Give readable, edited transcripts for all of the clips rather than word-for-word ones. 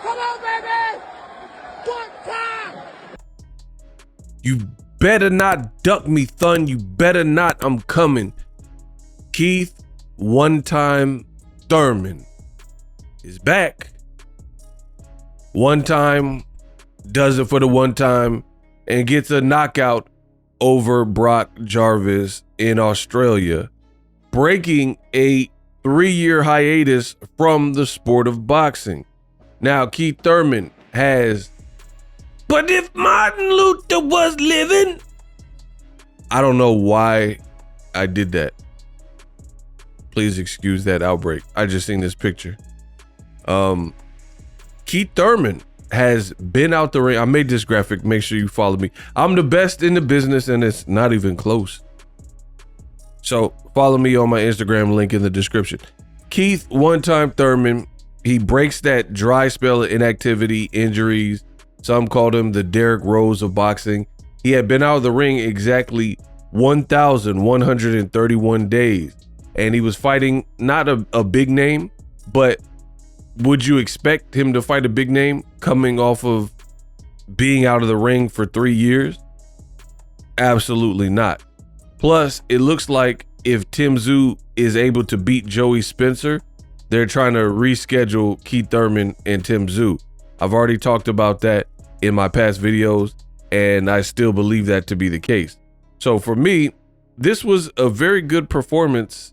Come on, baby! One time! You better not duck me, Thun. You better not. I'm coming. Keith One Time Thurman is back. One time, does it for the one time, and gets a knockout over Brock Jarvis in Australia, breaking a 3-year hiatus from the sport of boxing. Now, Keith Thurman has, but if Martin Luther was living, I don't know why I did that. Please excuse that outbreak. I just seen this picture. Keith Thurman has been out the ring. I made this graphic. Make sure you follow me. I'm the best in the business, and it's not even close. So follow me on my Instagram, link in the description. Keith One Time Thurman, he breaks that dry spell of inactivity, injuries. Some called him the Derrick Rose of boxing. He had been out of the ring exactly 1,131 days. And he was fighting not a big name, but would you expect him to fight a big name coming off of being out of the ring for 3 years? Absolutely not. Plus, it looks like if Tim Tszyu is able to beat Joey Spencer, they're trying to reschedule Keith Thurman and Tim Tszyu. I've already talked about that in my past videos, and I still believe that to be the case. So for me, this was a very good performance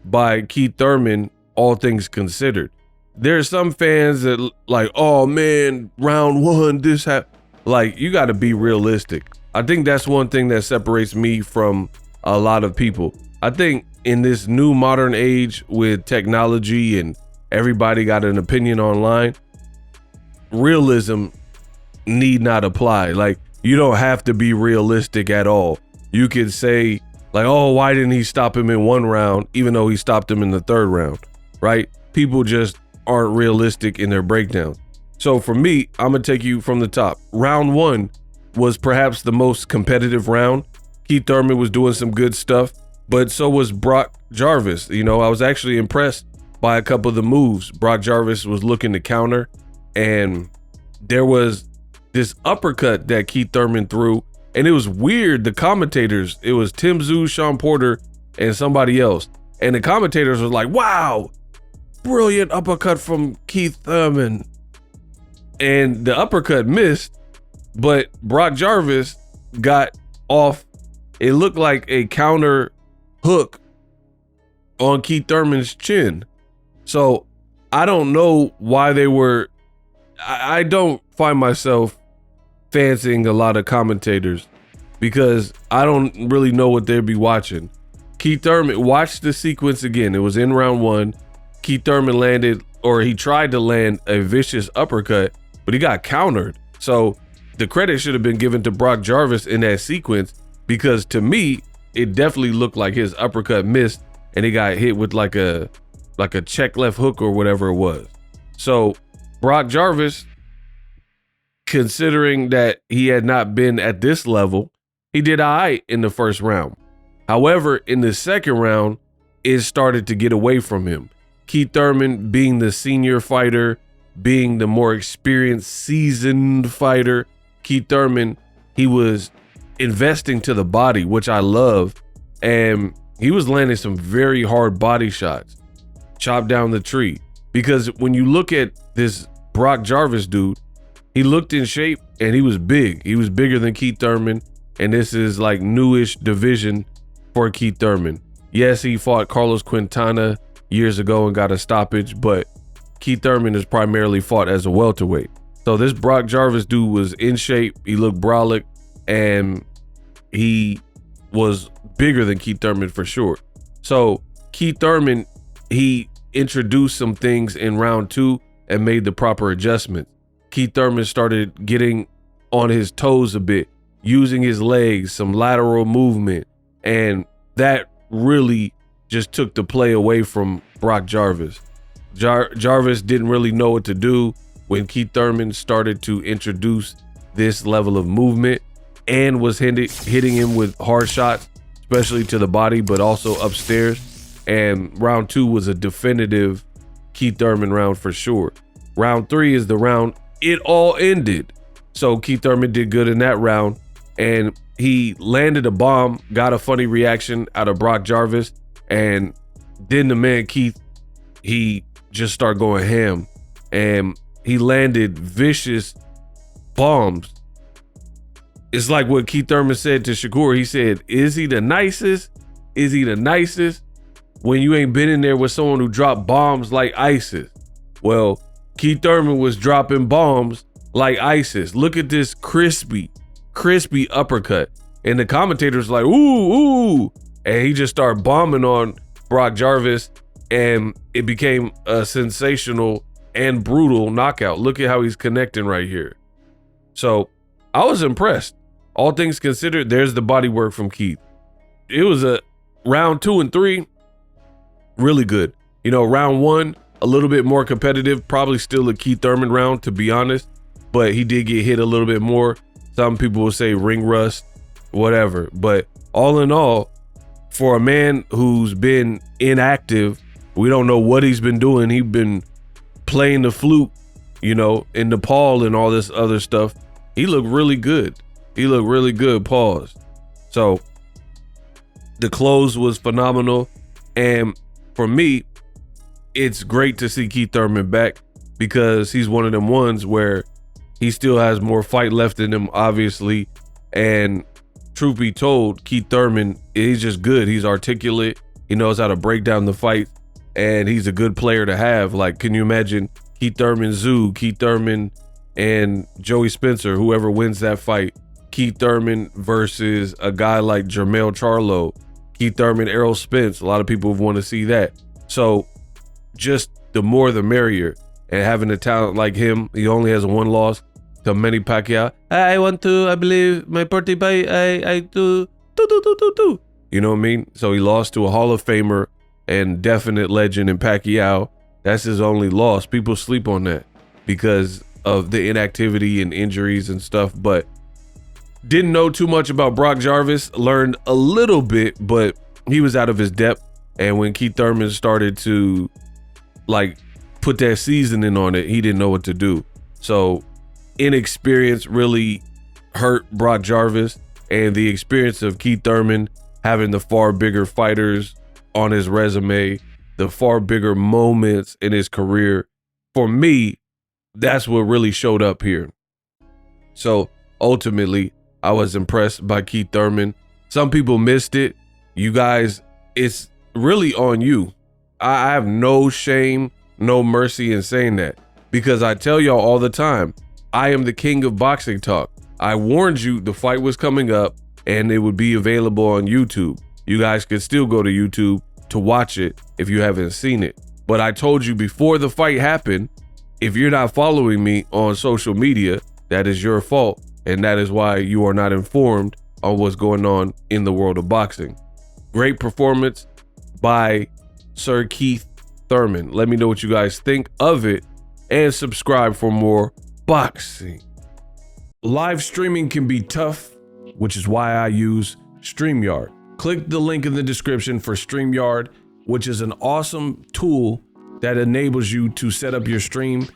by Keith Thurman, all things considered. There's some fans that like, oh man, round one, this happened. Like, you got to be realistic. I think that's one thing that separates me from a lot of people. I think in this new modern age with technology and everybody got an opinion online, realism need not apply. Like, you don't have to be realistic at all. You could say like, oh, why didn't he stop him in one round, even though he stopped him in the third round, right? People just aren't realistic in their breakdowns. So for me, I'm gonna take you from the top. Round one was perhaps the most competitive round. Keith Thurman was doing some good stuff, but so was Brock Jarvis. You know, I was actually impressed by a couple of the moves. Brock Jarvis was looking to counter, and there was this uppercut that Keith Thurman threw. And it was weird. The commentators, it was Tim Tszyu, Sean Porter, and somebody else. And the commentators was like, wow, brilliant uppercut from Keith Thurman. And the uppercut missed, but Brock Jarvis got off. It looked like a counter hook on Keith Thurman's chin. So I don't know why they were, I don't find myself fancying a lot of commentators because I don't really know what they'd be watching. Keith Thurman, watch the sequence again. It was in round one. Keith Thurman landed, or he tried to land, a vicious uppercut, but he got countered. So the credit should have been given to Brock Jarvis in that sequence, because to me, it definitely looked like his uppercut missed and he got hit with like a check left hook or whatever it was. So Brock Jarvis, considering that he had not been at this level, he did all right in the first round. However, in the second round, it started to get away from him. Keith Thurman, being the senior fighter, being the more experienced, seasoned fighter, Keith Thurman, he was investing to the body, which I love, and he was landing some very hard body shots, chop down the tree. Because when you look at this Brock Jarvis dude, he looked in shape and he was big. He was bigger than Keith Thurman, and this is like newish division for Keith Thurman. Yes, he fought Carlos Quintana years ago and got a stoppage, but Keith Thurman is primarily fought as a welterweight. So this Brock Jarvis dude was in shape. He looked brolic, and he was bigger than Keith Thurman for sure. So Keith Thurman, he introduced some things in round two and made the proper adjustments. Keith Thurman started getting on his toes a bit, using his legs, some lateral movement, and that really just took the play away from Brock Jarvis. Jarvis didn't really know what to do when Keith Thurman started to introduce this level of movement, and was hitting him with hard shots, especially to the body, but also upstairs. And round 2 was a definitive Keith Thurman round for sure. Round 3 is the round it all ended. So Keith Thurman did good in that round, and he landed a bomb, got a funny reaction out of Brock Jarvis, and then the man Keith, he just started going ham, and he landed vicious bombs. It's like what Keith Thurman said to Shakur. He said, is he the nicest? Is he the nicest? When you ain't been in there with someone who dropped bombs like ISIS. Well, Keith Thurman was dropping bombs like ISIS. Look at this crispy uppercut. And the commentators like, ooh. And he just started bombing on Brock Jarvis, and it became a sensational and brutal knockout. Look at how he's connecting right here. So I was impressed. All things considered, there's the body work from Keith. It was a round 2 and 3, really good. You know, round 1, a little bit more competitive, probably still a Keith Thurman round, to be honest, but he did get hit a little bit more. Some people will say ring rust, whatever. But all in all, for a man who's been inactive, we don't know what he's been doing. He's been playing the flute, you know, in Nepal and all this other stuff. He looked really good. He looked really good, pause. So the close was phenomenal. And for me, it's great to see Keith Thurman back, because he's one of them ones where he still has more fight left in him, obviously. And truth be told, Keith Thurman, he's just good. He's articulate. He knows how to break down the fight, and he's a good player to have. Like, can you imagine Keith Thurman, Zoo, Keith Thurman, and Joey Spencer, whoever wins that fight? Keith Thurman versus a guy like Jermell Charlo, Keith Thurman, Errol Spence. A lot of people want to see that. So just the more the merrier. And having a talent like him, he only has 1 loss to Manny Pacquiao. I believe my party by I do. You know what I mean? So he lost to a Hall of Famer and definite legend in Pacquiao. That's his only loss. People sleep on that because of the inactivity and injuries and stuff, but didn't know too much about Brock Jarvis. Learned a little bit, but he was out of his depth. And when Keith Thurman started to like put that seasoning on it, he didn't know what to do. So inexperience really hurt Brock Jarvis, and the experience of Keith Thurman having the far bigger fighters on his resume, the far bigger moments in his career, for me, that's what really showed up here. So ultimately, I was impressed by Keith Thurman. Some people missed it. You guys, it's really on you. I have no shame, no mercy in saying that, because I tell y'all all the time, I am the king of boxing talk. I warned you the fight was coming up and it would be available on YouTube. You guys could still go to YouTube to watch it if you haven't seen it. But I told you before the fight happened, if you're not following me on social media, that is your fault. And that is why you are not informed on what's going on in the world of boxing. Great performance by Sir Keith Thurman. Let me know what you guys think of it, and subscribe for more boxing. Live streaming can be tough, which is why I use StreamYard. Click the link in the description for StreamYard, which is an awesome tool that enables you to set up your stream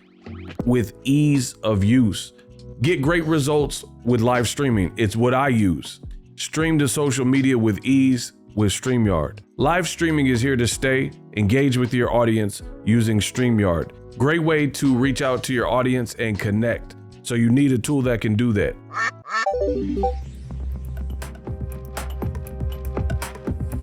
with ease of use. Get great results with live streaming. It's what I use. Stream to social media with ease with StreamYard. Live streaming is here to stay. Engage with your audience using StreamYard. Great way to reach out to your audience and connect. So you need a tool that can do that.